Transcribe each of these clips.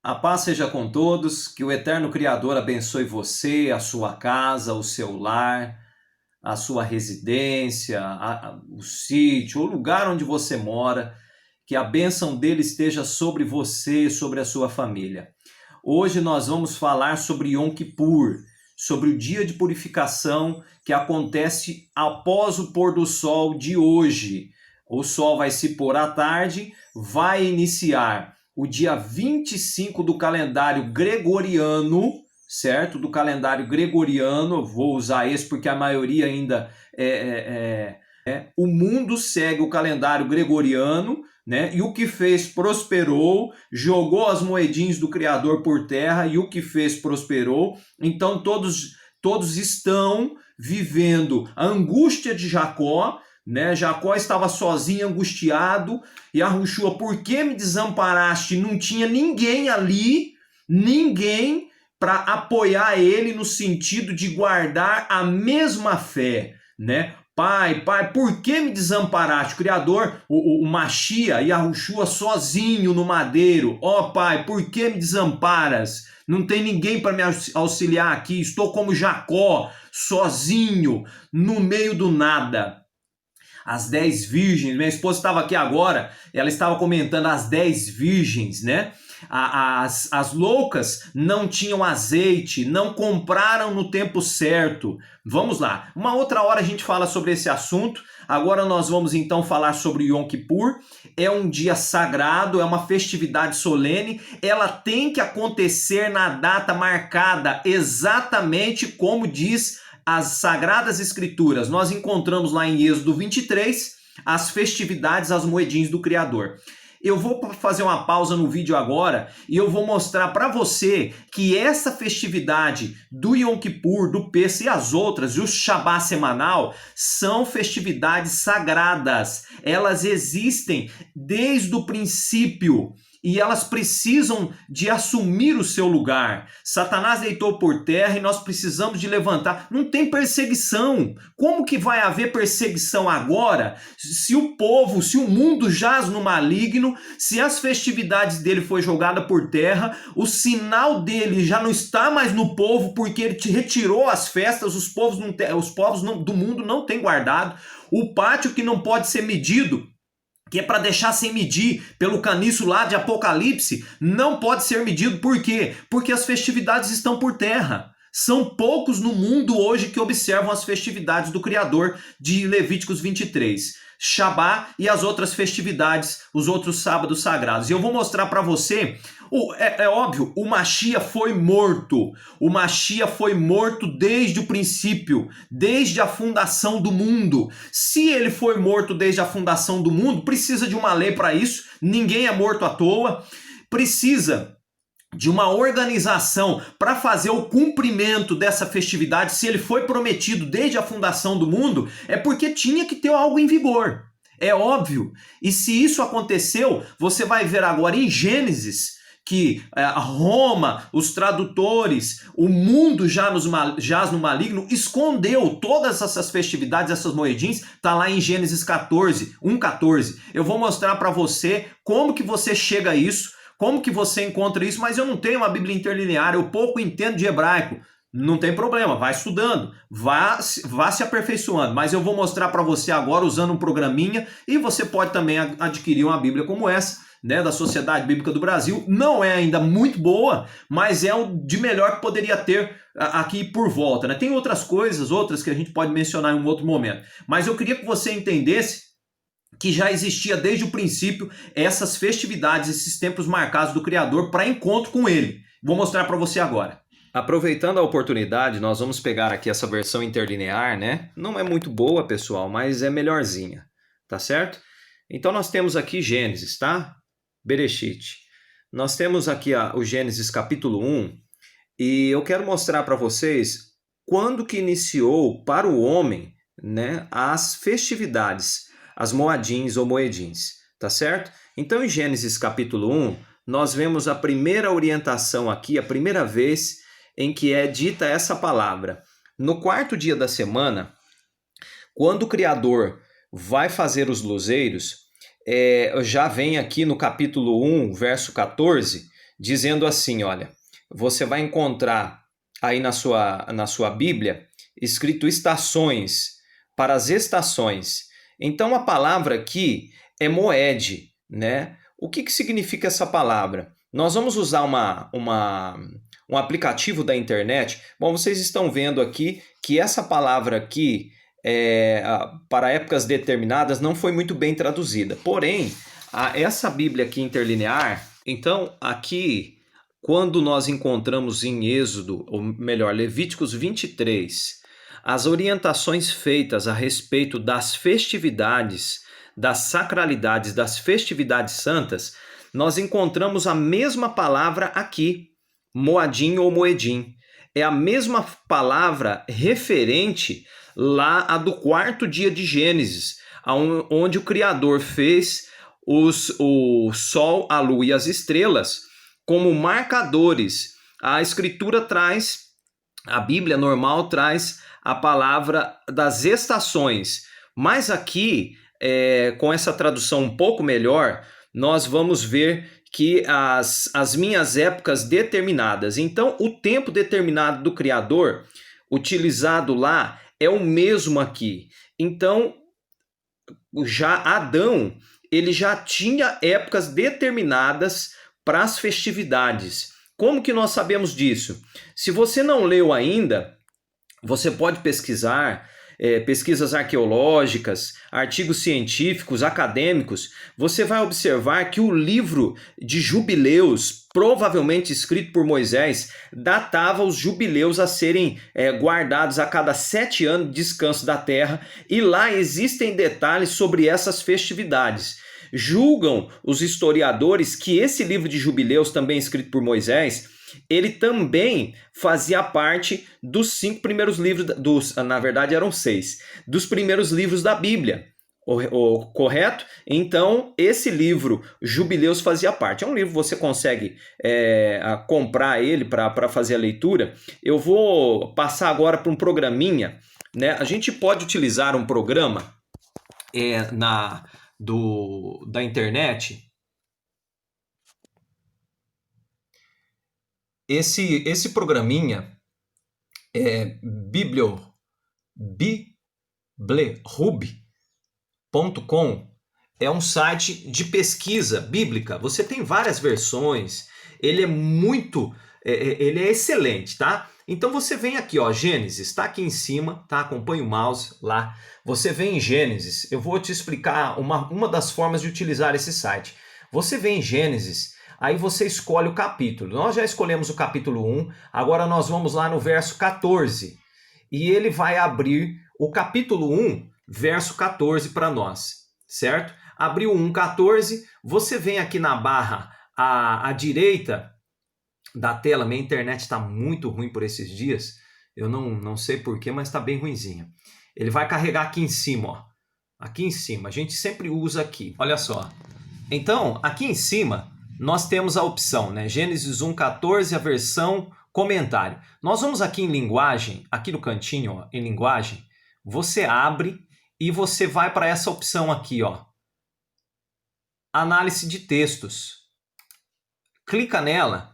A paz seja com todos, que o eterno Criador abençoe você, a sua casa, o seu lar, a sua residência, o sítio, o lugar onde você mora, que a bênção dele esteja sobre você, sobre a sua família. Hoje nós vamos falar sobre Yom Kippur, sobre o dia de purificação que acontece após o pôr do sol de hoje. O sol vai se pôr à tarde, vai iniciar o dia 25 do calendário gregoriano, certo? Do calendário gregoriano, vou usar esse porque a maioria ainda o mundo segue o calendário gregoriano, né? E o que fez prosperou, jogou as moedinhas do Criador por terra, e o que fez prosperou. Então todos estão vivendo a angústia de Jacó, né? Jacó estava sozinho, angustiado, e Yahushua, por que me desamparaste? Não tinha ninguém ali, ninguém para apoiar ele no sentido de guardar a mesma fé, né? Pai, por que me desamparaste? O Criador, o Machia, Yahushua sozinho no madeiro. Ó Pai, por que me desamparas? Não tem ninguém para me auxiliar aqui. Estou como Jacó, sozinho, no meio do nada. As 10 virgens, minha esposa estava aqui agora, ela estava comentando as 10 virgens, né? As loucas não tinham azeite, não compraram no tempo certo. Vamos lá, uma outra hora a gente fala sobre esse assunto. Agora nós vamos então falar sobre Yom Kippur. É um dia sagrado, é uma festividade solene. Ela tem que acontecer na data marcada, exatamente como diz as Sagradas Escrituras. Nós encontramos lá em Êxodo 23 as festividades, as moedinhas do Criador. Eu vou fazer uma pausa no vídeo agora e eu vou mostrar para você que essa festividade do Yom Kippur, do Pêssego e as outras, e o Shabá semanal, são festividades sagradas. Elas existem desde o princípio e elas precisam de assumir o seu lugar. Satanás deitou por terra e nós precisamos de levantar. Não tem perseguição. Como que vai haver perseguição agora se o povo, se o mundo jaz no maligno, se as festividades dele foi jogada por terra, o sinal dele já não está mais no povo porque ele retirou as festas, os povos do mundo não têm guardado. O pátio que não pode ser medido, que é para deixar sem medir pelo caniço lá de Apocalipse, não pode ser medido. Por quê? Porque as festividades estão por terra. São poucos no mundo hoje que observam as festividades do Criador de Levíticos 23. Shabá e as outras festividades, os outros sábados sagrados. E eu vou mostrar para você, é óbvio, o Machia foi morto. O Machia foi morto desde o princípio, desde a fundação do mundo. Se ele foi morto desde a fundação do mundo, precisa de uma lei para isso. Ninguém é morto à toa. Precisa de uma organização para fazer o cumprimento dessa festividade. Se ele foi prometido desde a fundação do mundo, é porque tinha que ter algo em vigor. É óbvio. E se isso aconteceu, você vai ver agora em Gênesis que Roma, os tradutores, o mundo jaz no maligno, escondeu todas essas festividades, essas moedinhas, tá lá em Gênesis 14, 1:14. Eu vou mostrar para você como que você chega a isso, como que você encontra isso, mas eu não tenho uma Bíblia interlinear, eu pouco entendo de hebraico. Não tem problema, vai estudando, vá se aperfeiçoando, mas eu vou mostrar para você agora usando um programinha e você pode também adquirir uma Bíblia como essa, né, da Sociedade Bíblica do Brasil. Não é ainda muito boa, mas é o de melhor que poderia ter aqui por volta, né? Tem outras coisas, outras que a gente pode mencionar em um outro momento, mas eu queria que você entendesse que já existia desde o princípio essas festividades, esses tempos marcados do Criador para encontro com ele. Vou mostrar para você agora. Aproveitando a oportunidade, nós vamos pegar aqui essa versão interlinear, né? Não é muito boa, pessoal, mas é melhorzinha, tá certo? Então nós temos aqui Gênesis, tá? Bereshit. Nós temos aqui o Gênesis capítulo 1 e eu quero mostrar para vocês quando que iniciou para o homem, né, as festividades, as moadins ou moedins, tá certo? Então em Gênesis capítulo 1, nós vemos a primeira orientação aqui, a primeira vez em que é dita essa palavra. No quarto dia da semana, quando o Criador vai fazer os luzeiros, já vem aqui no capítulo 1, verso 14, dizendo assim, olha, você vai encontrar aí na sua Bíblia escrito estações, para as estações. Então a palavra aqui é moed, né? O que significa essa palavra? Nós vamos usar um aplicativo da internet. Bom, vocês estão vendo aqui que essa palavra aqui, para épocas determinadas, não foi muito bem traduzida. Porém, essa Bíblia aqui interlinear, então aqui, quando nós encontramos em Êxodo, ou melhor, Levíticos 23, as orientações feitas a respeito das festividades, das sacralidades, das festividades santas, nós encontramos a mesma palavra aqui, moadim ou moedim. É a mesma palavra referente lá a do 4º dia de Gênesis, onde o Criador fez o sol, a lua e as estrelas como marcadores. A Escritura traz, a Bíblia normal traz a palavra das estações, mas aqui, com essa tradução um pouco melhor, nós vamos ver que as minhas épocas determinadas. Então, o tempo determinado do Criador, utilizado lá, é o mesmo aqui. Então, já Adão, ele já tinha épocas determinadas para as festividades. Como que nós sabemos disso? Se você não leu ainda, você pode pesquisar, pesquisas arqueológicas, artigos científicos, acadêmicos. Você vai observar que o livro de jubileus, provavelmente escrito por Moisés, datava os jubileus a serem guardados a cada 7 anos de descanso da terra, e lá existem detalhes sobre essas festividades. Julgam os historiadores que esse livro de jubileus, também escrito por Moisés, ele também fazia parte dos 5 primeiros livros, na verdade eram 6, dos primeiros livros da Bíblia, correto? Então, esse livro, Jubileus, fazia parte. É um livro que você consegue comprar ele para fazer a leitura. Eu vou passar agora para um programinha, né? A gente pode utilizar um programa da internet. Esse programinha é biblehub.com, é um site de pesquisa bíblica. Você tem várias versões, ele é excelente, tá? Então você vem aqui, ó, Gênesis, está aqui em cima, tá? Acompanha o mouse lá. Você vem em Gênesis, eu vou te explicar uma das formas de utilizar esse site. Você vem em Gênesis, aí você escolhe o capítulo. Nós já escolhemos o capítulo 1, agora nós vamos lá no verso 14. E ele vai abrir o capítulo 1, verso 14 para nós, certo? Abriu o 1,14, você vem aqui na barra à direita da tela. Minha internet está muito ruim por esses dias, eu não sei porquê, mas está bem ruinzinha. Ele vai carregar aqui em cima, ó. Aqui em cima, a gente sempre usa aqui, olha só. Então, aqui em cima, nós temos a opção, né? Gênesis 1,14, a versão comentário. Nós vamos aqui em linguagem, aqui no cantinho, ó, em linguagem, você abre e você vai para essa opção aqui, ó. Análise de textos. Clica nela,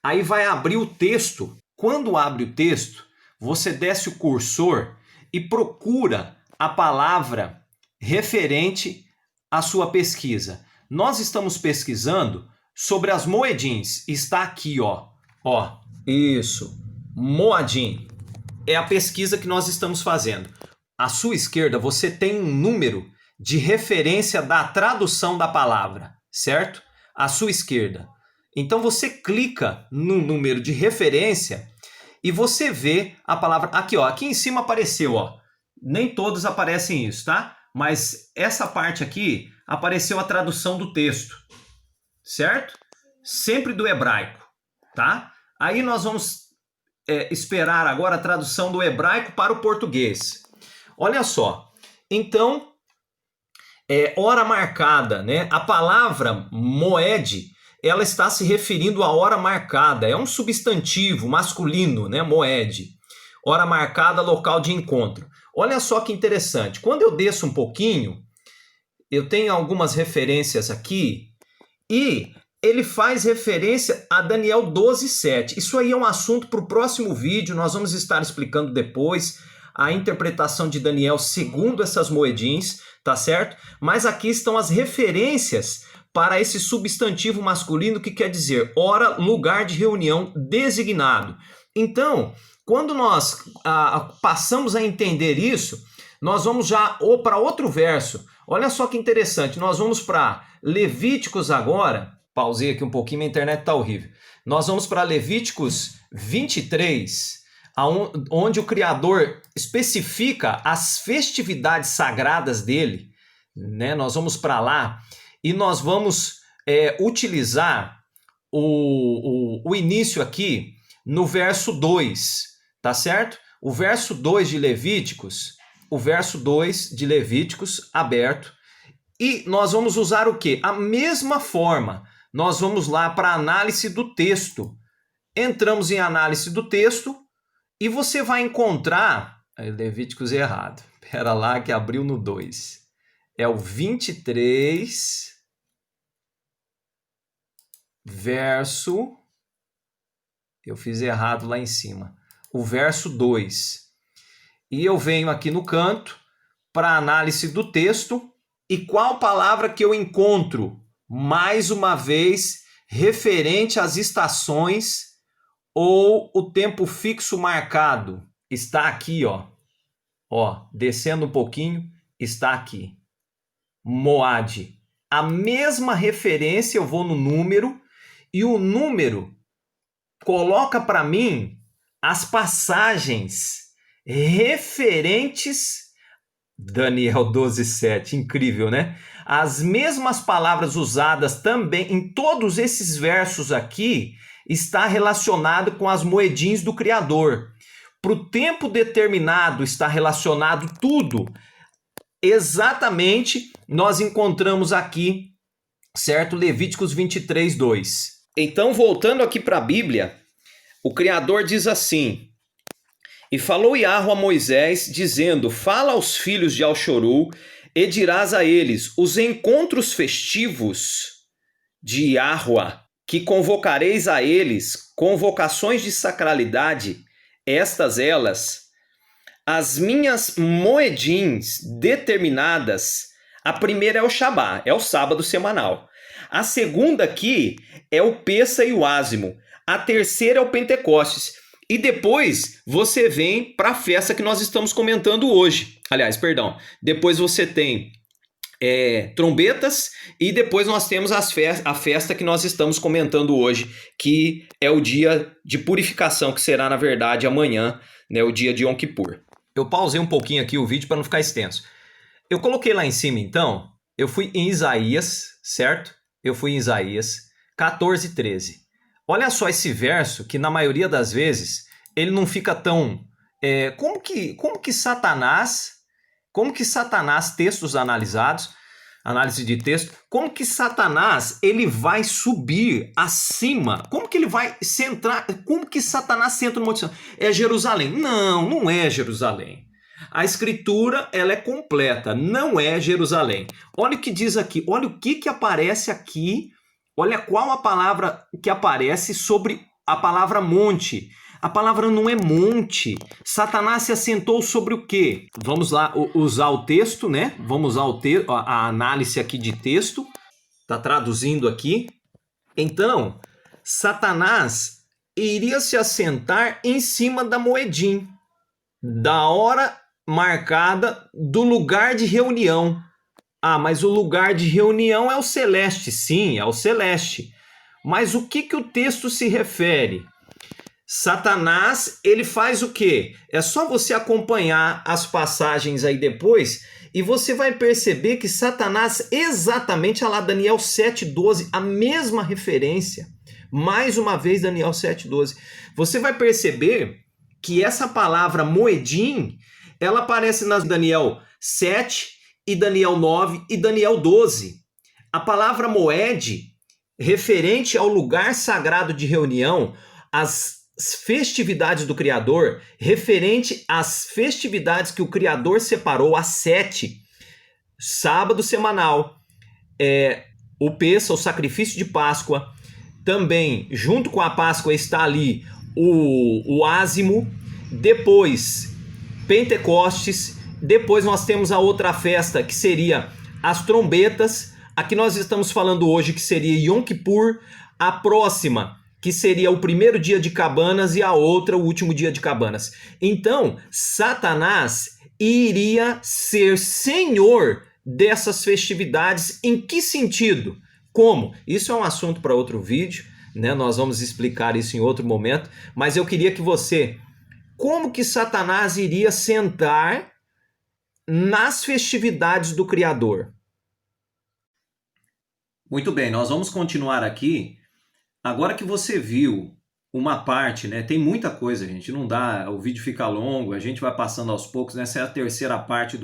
aí vai abrir o texto. Quando abre o texto, você desce o cursor e procura a palavra referente à sua pesquisa. Nós estamos pesquisando sobre as moedins. Está aqui, ó. Ó, isso. Moadim. É a pesquisa que nós estamos fazendo. À sua esquerda, você tem um número de referência da tradução da palavra, certo? À sua esquerda. Então você clica no número de referência e você vê a palavra aqui, ó. Aqui em cima apareceu, ó. Nem todos aparecem isso, tá? Mas essa parte aqui apareceu a tradução do texto, certo? Sempre do hebraico, tá? Aí nós vamos esperar agora a tradução do hebraico para o português. Olha só. Então, hora marcada, né? A palavra moed, ela está se referindo à hora marcada. É um substantivo masculino, né? Moed. Hora marcada, local de encontro. Olha só que interessante. Quando eu desço um pouquinho, eu tenho algumas referências aqui e ele faz referência a Daniel 12:7. Isso aí é um assunto para o próximo vídeo, nós vamos estar explicando depois a interpretação de Daniel segundo essas moedins, tá certo? Mas aqui estão as referências para esse substantivo masculino que quer dizer hora, lugar de reunião designado. Então, quando nós passamos a entender isso, nós vamos já para outro verso. Olha só que interessante, nós vamos para Levíticos agora. Pausei aqui um pouquinho, minha internet está horrível. Nós vamos para Levíticos 23, onde o Criador especifica as festividades sagradas dele, né? Nós vamos para lá e nós vamos utilizar o início aqui no verso 2, tá certo? O verso 2 de Levíticos, aberto, e nós vamos usar o quê? A mesma forma. Nós vamos lá para a análise do texto. Entramos em análise do texto e você vai encontrar... Levíticos errado. Espera lá que abriu no 2. É o 23, verso... Eu fiz errado lá em cima. O verso 2. E eu venho aqui no canto para a análise do texto. E qual palavra que eu encontro? Mais uma vez, referente às estações ou o tempo fixo marcado. Está aqui, ó. Ó, descendo um pouquinho, está aqui. Moad. A mesma referência, eu vou no número, e o número coloca para mim as passagens referentes... Daniel 12:7, incrível, né? As mesmas palavras usadas também em todos esses versos aqui está relacionado com as moedins do Criador. Para o tempo determinado está relacionado tudo. Exatamente, nós encontramos aqui, certo? Levíticos 23:2. Então, voltando aqui para a Bíblia, o Criador diz assim: e falou Iahua a Moisés, dizendo, fala aos filhos de Alxoru, e dirás a eles, os encontros festivos de Iahua, que convocareis a eles, convocações de sacralidade, estas elas, as minhas moedins determinadas, a primeira é o Shabá, é o sábado semanal. A segunda aqui é o Pessa e o Ázimo. A terceira é o Pentecostes. E depois você vem para a festa que nós estamos comentando hoje. Aliás, perdão. Depois você tem trombetas e depois nós temos a festa que nós estamos comentando hoje, que é o dia de purificação, que será, na verdade, amanhã, né, o dia de Yom Kippur. Eu pausei um pouquinho aqui o vídeo para não ficar extenso. Eu coloquei lá em cima, então, eu fui em Isaías, certo? Eu fui em Isaías 14:13. Olha só esse verso que na maioria das vezes ele não fica tão... Como que Satanás, textos analisados, análise de texto, como que Satanás ele vai subir acima? Como que ele vai centrar? Como que Satanás centra no Monte Santo? É Jerusalém? Não, não é Jerusalém. A escritura ela é completa, não é Jerusalém. Olha o que diz aqui, olha o que aparece aqui. Olha qual a palavra que aparece sobre a palavra monte. A palavra não é monte. Satanás se assentou sobre o quê? Vamos lá usar o texto, né? Vamos usar a análise aqui de texto. Está traduzindo aqui. Então, Satanás iria se assentar em cima da moedim, da hora marcada do lugar de reunião. Ah, mas o lugar de reunião é o celeste. Sim, é o celeste. Mas o que o texto se refere? Satanás, ele faz o quê? É só você acompanhar as passagens aí depois e você vai perceber que Satanás, exatamente, olha lá, Daniel 7:12, a mesma referência. Mais uma vez, Daniel 7:12. Você vai perceber que essa palavra moedim, ela aparece nas Daniel 7 e Daniel 9 e Daniel 12. A palavra moed, referente ao lugar sagrado de reunião, às festividades do Criador, referente às festividades que o Criador separou, às 7, sábado semanal, o Pêssego, o sacrifício de Páscoa. Também, junto com a Páscoa, está ali o ázimo. Depois, Pentecostes. Depois nós temos a outra festa, que seria as trombetas. Aqui nós estamos falando hoje que seria Yom Kippur. A próxima, que seria o primeiro dia de Cabanas, e a outra, o último dia de Cabanas. Então, Satanás iria ser senhor dessas festividades. Em que sentido? Como? Isso é um assunto para outro vídeo, né? Nós vamos explicar isso em outro momento, mas eu queria que você... Como que Satanás iria sentar nas festividades do Criador? Muito bem, nós vamos continuar aqui. Agora que você viu uma parte, né? Tem muita coisa, gente. Não dá, o vídeo fica longo, a gente vai passando aos poucos. Essa é a terceira parte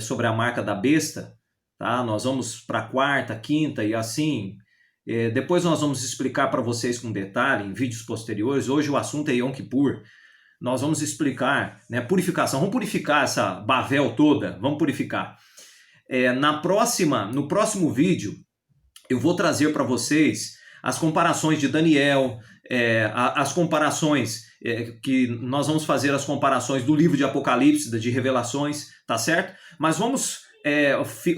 sobre a marca da besta, tá? Nós vamos para a quarta, quinta e assim. Depois nós vamos explicar para vocês com detalhe em vídeos posteriores. Hoje o assunto é Yom Kippur. Nós vamos explicar, né? Purificação. Vamos purificar essa Bavel toda. Vamos purificar. No próximo vídeo, eu vou trazer para vocês as comparações de Daniel, as comparações que nós vamos fazer, as comparações do livro de Apocalipse, de Revelações, tá certo? Mas vamos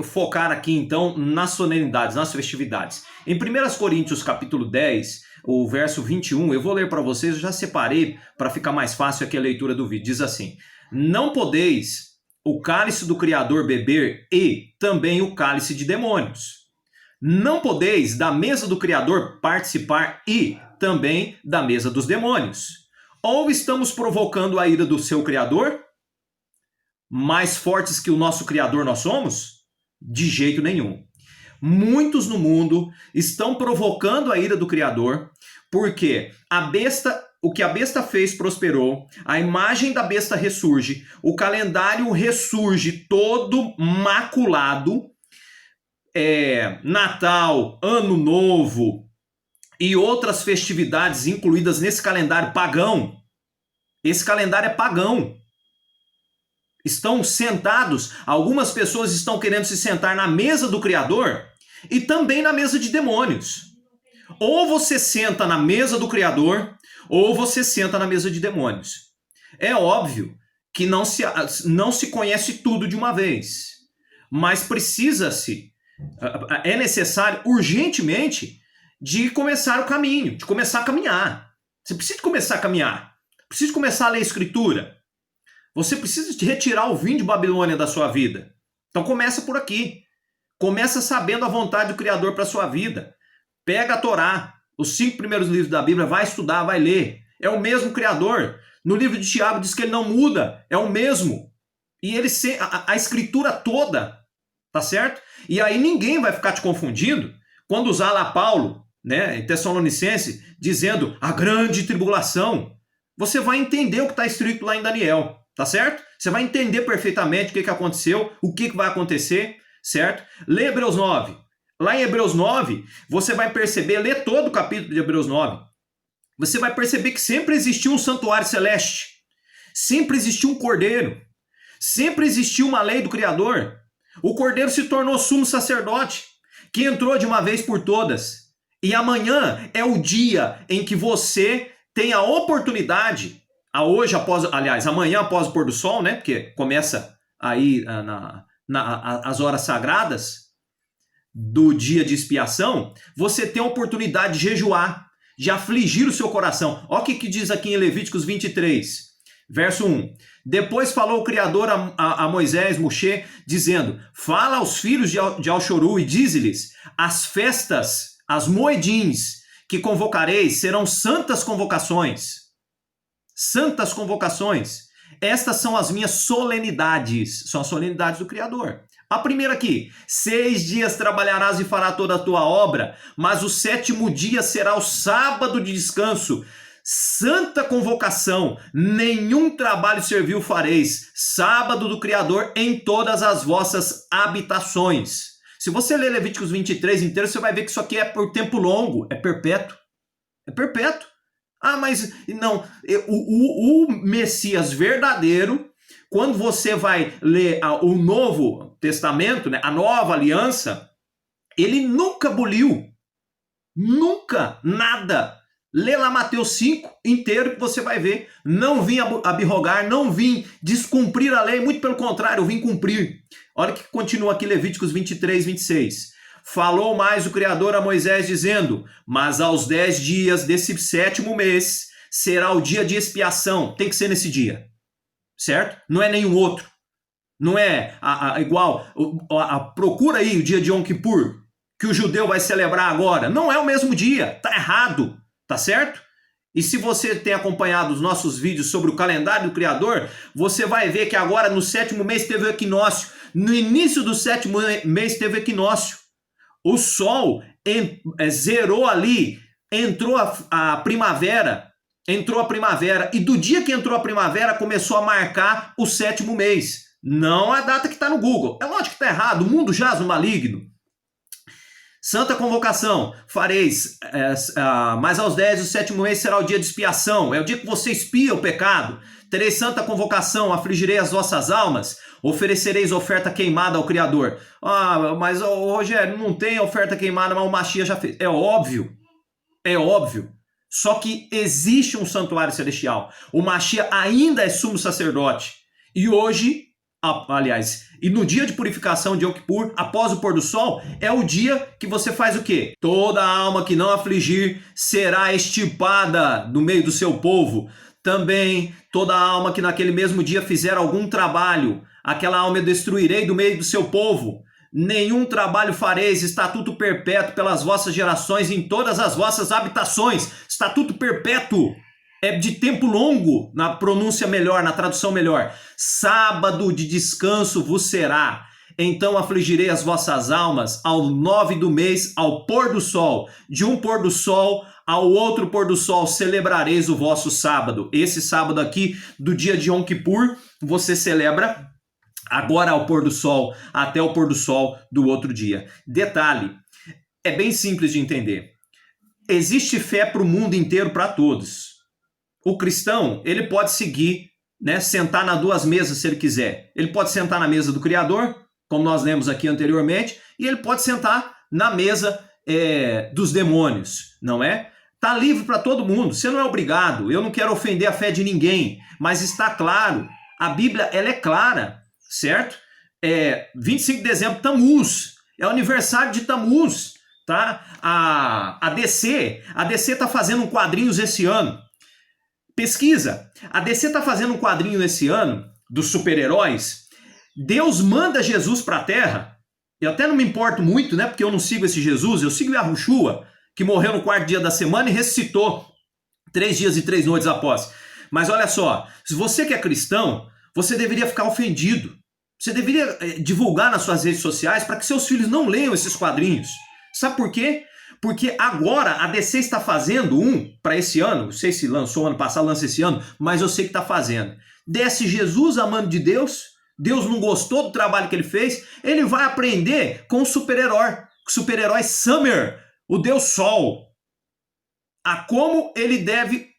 focar aqui então nas solenidades, nas festividades. Em 1 Coríntios capítulo 10, o verso 21, eu vou ler para vocês, eu já separei para ficar mais fácil aqui a leitura do vídeo. Diz assim: não podeis o cálice do Criador beber e também o cálice de demônios. Não podeis da mesa do Criador participar e também da mesa dos demônios. Ou estamos provocando a ira do seu Criador? Mais fortes que o nosso Criador nós somos? De jeito nenhum. Muitos no mundo estão provocando a ira do Criador, porque o que a besta fez prosperou, a imagem da besta ressurge, o calendário ressurge todo maculado. Natal, Ano Novo e outras festividades incluídas nesse calendário pagão. Esse calendário é pagão. Estão sentados, algumas pessoas estão querendo se sentar na mesa do Criador e também na mesa de demônios. Ou você senta na mesa do Criador, ou você senta na mesa de demônios. É óbvio que não se conhece tudo de uma vez, mas é necessário urgentemente de começar o caminho, de começar a caminhar. Você precisa começar a caminhar, precisa começar a ler a Escritura. Você precisa de retirar o vinho de Babilônia da sua vida. Então começa por aqui. Começa sabendo a vontade do Criador para a sua vida. Pega a Torá, os 5 primeiros livros da Bíblia, vai estudar, vai ler. É o mesmo Criador. No livro de Tiago diz que ele não muda, é o mesmo. E a Escritura toda, tá certo? E aí ninguém vai ficar te confundindo quando usar lá Paulo, né, em Tessalonicense, dizendo a grande tribulação. Você vai entender o que está escrito lá em Daniel, tá certo? Você vai entender perfeitamente o que aconteceu, o que vai acontecer, certo? Lê Hebreus 9. Lá em Hebreus 9, você vai perceber, lê todo o capítulo de Hebreus 9, você vai perceber que sempre existiu um santuário celeste, sempre existiu um cordeiro, sempre existiu uma lei do Criador. O cordeiro se tornou sumo sacerdote, que entrou de uma vez por todas. E amanhã é o dia em que você tem a oportunidade, amanhã após o pôr do sol, né? Porque começa aí as horas sagradas do dia de expiação, você tem a oportunidade de jejuar, de afligir o seu coração. Olha o que diz aqui em Levíticos 23, verso 1. Depois falou o Criador a Moisés, Moshe, dizendo: fala aos filhos de Alxoru e dize-lhes: as festas, as moedins que convocareis serão santas convocações. Santas convocações. Estas são as minhas solenidades. São as solenidades do Criador. A primeira aqui: 6 dias trabalharás e fará toda a tua obra, mas o 7º dia será o sábado de descanso. Santa convocação, nenhum trabalho servil fareis, sábado do Criador em todas as vossas habitações. Se você ler Levíticos 23 inteiro, você vai ver que isso aqui é por tempo longo, é perpétuo. É perpétuo. Ah, mas não, o Messias verdadeiro, quando você vai ler o Novo Testamento, né, a nova aliança, Ele nunca buliu, nunca, nada. Lê lá Mateus 5 inteiro que você vai ver. Não vim abrogar, não vim descumprir a lei, muito pelo contrário, eu vim cumprir. Olha que continua aqui Levíticos 23, 26. Falou mais o Criador a Moisés dizendo, mas aos 10 dias desse 7º mês será o dia de expiação. Tem que ser nesse dia, certo? Não é nenhum outro. Não é igual, procura aí o dia de Yom Kippur, que o judeu vai celebrar agora. Não é o mesmo dia, tá errado, tá certo? E se você tem acompanhado os nossos vídeos sobre o calendário do Criador, você vai ver que agora no 7º mês teve o equinócio. No início do 7º mês teve o equinócio. O sol zerou ali, entrou a primavera, e do dia que entrou a primavera começou a marcar o 7º mês. Não a data que está no Google. É lógico que está errado, o mundo jaz no maligno. Santa convocação, fareis, mas aos 10 do 7º mês será o dia de expiação, é o dia que você expia o pecado. Tereis santa convocação, afligirei as vossas almas, oferecereis oferta queimada ao Criador. Mas Rogério, não tem oferta queimada, mas o Mashiach já fez. É óbvio. Só que existe um santuário celestial. O Mashiach ainda é sumo sacerdote. E hoje, e no dia de purificação de Yom Kippur, após o pôr do sol, é o dia que você faz o quê? Toda alma que não afligir será extirpada do meio do seu povo. Também toda alma que naquele mesmo dia fizer algum trabalho, aquela alma eu destruirei do meio do seu povo. Nenhum trabalho fareis, estatuto perpétuo pelas vossas gerações em todas as vossas habitações. Estatuto perpétuo. É de tempo longo, na pronúncia melhor, na tradução melhor. Sábado de descanso vos será. Então afligirei as vossas almas ao 9 do mês, ao pôr do sol. De um pôr do sol ao outro pôr do sol celebrareis o vosso sábado. Esse sábado aqui, do dia de Yom Kippur, você celebra agora ao pôr do sol, até o pôr do sol do outro dia. Detalhe, é bem simples de entender. Existe fé para o mundo inteiro, para todos. O cristão, ele pode seguir, sentar nas duas mesas se ele quiser. Ele pode sentar na mesa do Criador, como nós lemos aqui anteriormente, e ele pode sentar na mesa dos demônios, não é? Está livre para todo mundo, você não é obrigado. Eu não quero ofender a fé de ninguém, mas está claro, a Bíblia ela é clara, certo? 25 de dezembro, Tammuz, é o aniversário de Tammuz, tá? A DC está fazendo quadrinhos esse ano. Pesquisa, a DC está fazendo um quadrinho esse ano dos super-heróis. Deus manda Jesus para a Terra. Eu até não me importo muito, porque eu não sigo esse Jesus, eu sigo Yahushua, que morreu no 4º dia da semana e ressuscitou 3 dias e 3 noites após. Mas olha só, se você que é cristão, você deveria ficar ofendido. Você deveria divulgar nas suas redes sociais para que seus filhos não leiam esses quadrinhos. Sabe por quê? Porque agora a DC está fazendo para esse ano, não sei se lançou ano passado, lança esse ano, mas eu sei que está fazendo. Desce Jesus, amando de Deus, Deus não gostou do trabalho que ele fez, ele vai aprender com o super-herói Summer, o Deus Sol, a como ele deve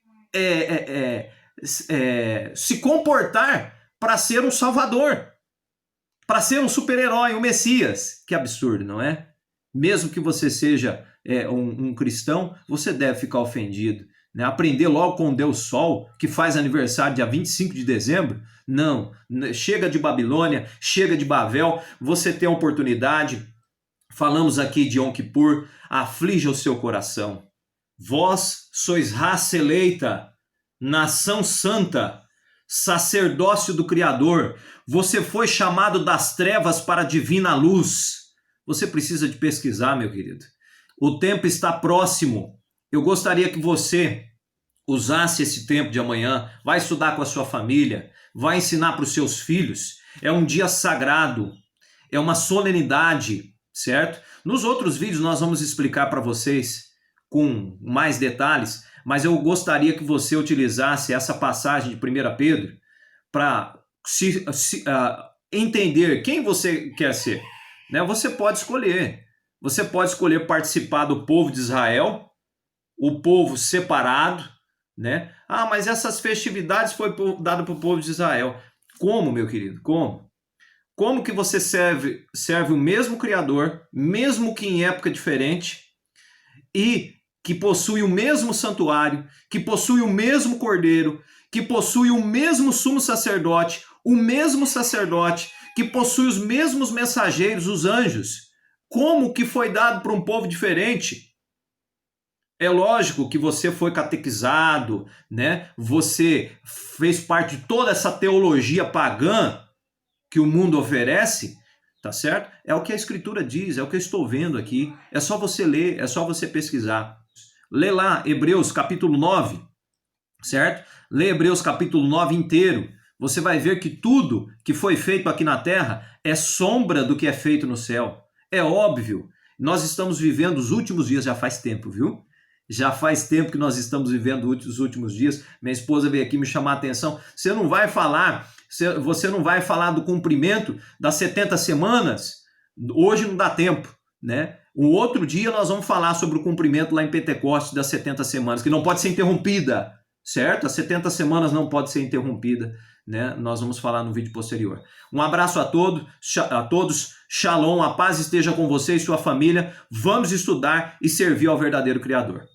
se comportar para ser um salvador, para ser um super-herói, um Messias. Que absurdo, não é? Mesmo que você seja um cristão, você deve ficar ofendido. Aprender logo com o Deus Sol, que faz aniversário dia 25 de dezembro. Não, chega de Babilônia, chega de Babel, você tem a oportunidade. Falamos aqui de Yom Kippur, aflige o seu coração. Vós sois raça eleita, nação santa, sacerdócio do Criador. Você foi chamado das trevas para a divina luz. Você precisa de pesquisar, meu querido. O tempo está próximo. Eu gostaria que você usasse esse tempo de amanhã, vai estudar com a sua família, vai ensinar para os seus filhos. É um dia sagrado, é uma solenidade, certo? Nos outros vídeos nós vamos explicar para vocês com mais detalhes, mas eu gostaria que você utilizasse essa passagem de 1 Pedro para entender quem você quer ser. Você pode escolher. Você pode escolher participar do povo de Israel, o povo separado, mas essas festividades foi dado para o povo de Israel. Como, meu querido? Como? como que você serve o mesmo Criador, mesmo que em época diferente, e que possui o mesmo santuário, que possui o mesmo cordeiro, que possui o mesmo sumo sacerdote, o mesmo sacerdote, que possui os mesmos mensageiros, os anjos. Como que foi dado para um povo diferente? É lógico que você foi catequizado, né? Você fez parte de toda essa teologia pagã que o mundo oferece, tá certo? É o que a Escritura diz, é o que eu estou vendo aqui. É só você ler, é só você pesquisar. Lê lá Hebreus capítulo 9, certo? Lê Hebreus capítulo 9 inteiro. Você vai ver que tudo que foi feito aqui na terra é sombra do que é feito no céu. É óbvio. Nós estamos vivendo os últimos dias, já faz tempo, viu? Já faz tempo que nós estamos vivendo os últimos dias. Minha esposa veio aqui me chamar a atenção. Você não vai falar do cumprimento das 70 semanas? Hoje não dá tempo, né? Um outro dia nós vamos falar sobre o cumprimento lá em Pentecostes das 70 semanas, que não pode ser interrompida, certo? As 70 semanas não pode ser interrompida, né? Nós vamos falar no vídeo posterior. Um abraço a todos, shalom, a paz esteja com você e sua família. Vamos estudar e servir ao verdadeiro Criador.